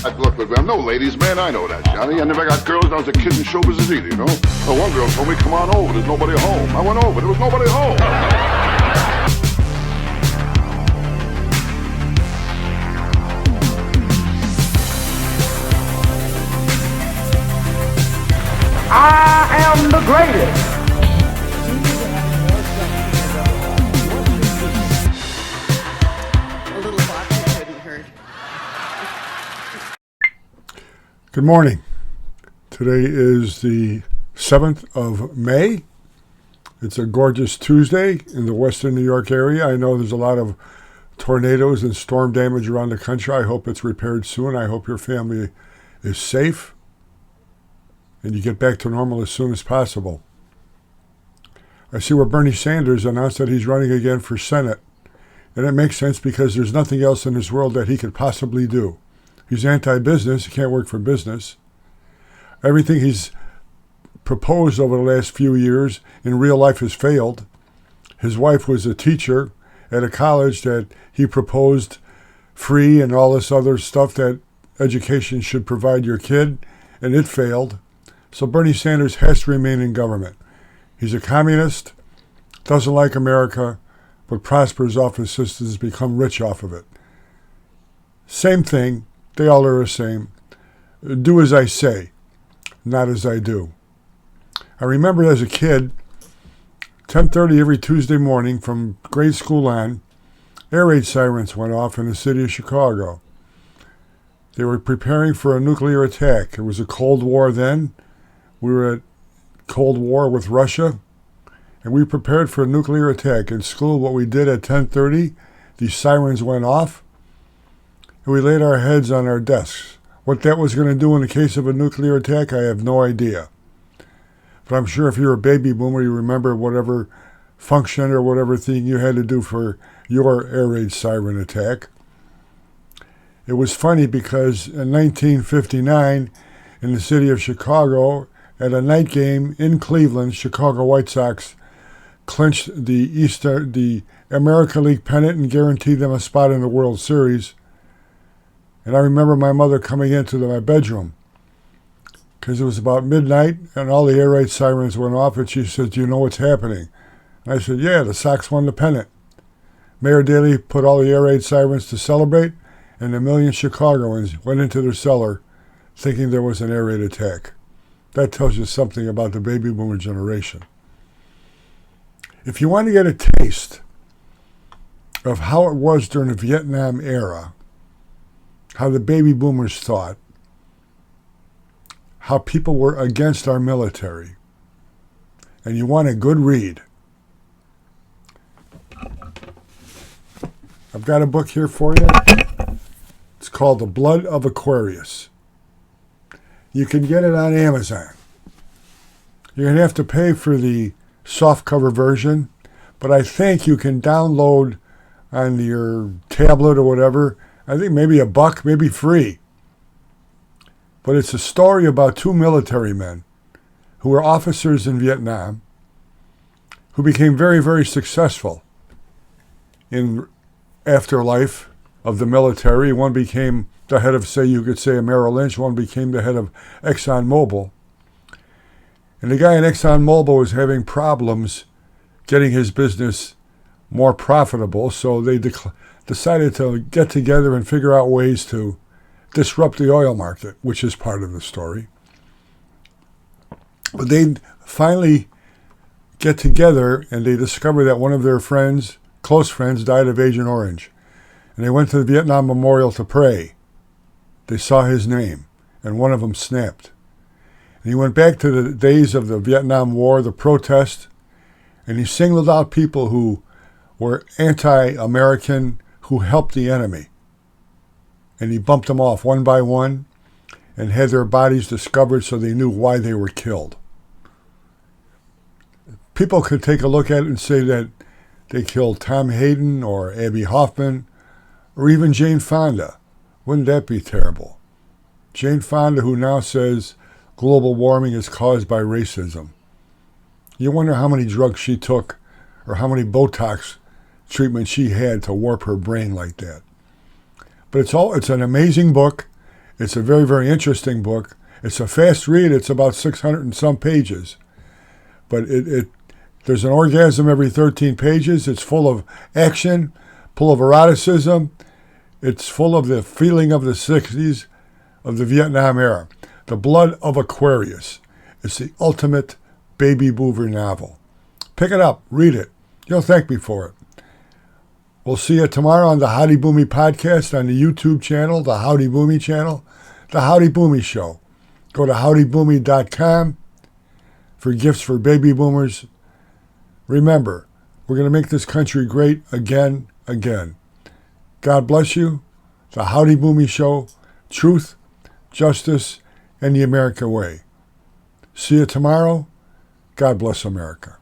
Look, I'm no ladies' man, I know that, Johnny. I never got girls when I was a kid in show business either, you know? So one girl told me, come on over, there's nobody home. I went over, there was nobody home. I am the greatest. A little vodka couldn't hurt. Good morning. Today is the 7th of May. It's a gorgeous Tuesday in the western New York area. I know there's a lot of tornadoes and storm damage around the country. I hope it's repaired soon. I hope your family is safe and you get back to normal as soon as possible. I see where Bernie Sanders announced that he's running again for Senate. And it makes sense because there's nothing else in this world that he could possibly do. He's anti-business. He can't work for business. Everything he's proposed over the last few years in real life has failed. His wife was a teacher at a college that he proposed free and all this other stuff that education should provide your kid, and it failed. So Bernie Sanders has to remain in government. He's a communist, doesn't like America, but prospers off his sisters, become rich off of it. Same thing. They all are the same. Do as I say, not as I do. I remember as a kid, 10:30 every Tuesday morning from grade school on, air raid sirens went off in the city of Chicago. They were preparing for a nuclear attack. It was a Cold War then. We were at Cold War with Russia, and we prepared for a nuclear attack. In school, what we did at 10:30, these sirens went off, and we laid our heads on our desks. What that was going to do in the case of a nuclear attack, I have no idea. But I'm sure if you're a baby boomer, you remember whatever function or whatever thing you had to do for your air raid siren attack. It was funny because in 1959, in the city of Chicago, at a night game in Cleveland, Chicago White Sox clinched the American League pennant and guaranteed them a spot in the World Series. And I remember my mother coming into my bedroom because it was about midnight and all the air raid sirens went off, and she said, "Do you know what's happening?" And I said, "Yeah, the Sox won the pennant." Mayor Daley put all the air raid sirens to celebrate, and a million Chicagoans went into their cellar thinking there was an air raid attack. That tells you something about the baby boomer generation. If you want to get a taste of how it was during the Vietnam era, how the baby boomers thought, how people were against our military, and you want a good read, I've got a book here for you. It's called The Blood of Aquarius. You can get it on Amazon. You're going to have to pay for the softcover version, but I think you can download on your tablet or whatever. I think maybe $1, maybe free. But it's a story about two military men who were officers in Vietnam who became very, very successful in afterlife of the military. One became the head of, say, you could say a Merrill Lynch. One became the head of ExxonMobil. And the guy in ExxonMobil was having problems getting his business more profitable, so they decided to get together and figure out ways to disrupt the oil market, which is part of the story. But they finally get together and they discover that one of their friends, close friends, died of Agent Orange. And they went to the Vietnam Memorial to pray. They saw his name, and one of them snapped. And he went back to the days of the Vietnam War, the protest, and he singled out people who were anti-American, who helped the enemy. And he bumped them off one by one and had their bodies discovered so they knew why they were killed. People could take a look at it and say that they killed Tom Hayden or Abby Hoffman or even Jane Fonda. Wouldn't that be terrible? Jane Fonda, who now says global warming is caused by racism. You wonder how many drugs she took or how many Botox treatments she had to warp her brain like that. But it's an amazing book. It's a very, very interesting book. It's a fast read. It's about 600 and some pages. But there's an orgasm every 13 pages. It's full of action, full of eroticism. It's full of the feeling of the 60s, of the Vietnam era. The Blood of Aquarius. It's the ultimate baby boomer novel. Pick it up. Read it. You'll thank me for it. We'll see you tomorrow on the Howdy Boomy podcast on the YouTube channel, the Howdy Boomy channel, the Howdy Boomy Show. Go to howdyboomy.com for gifts for baby boomers. Remember, we're going to make this country great again. God bless you. The Howdy Boomy Show, truth, justice, and the America way. See you tomorrow. God bless America.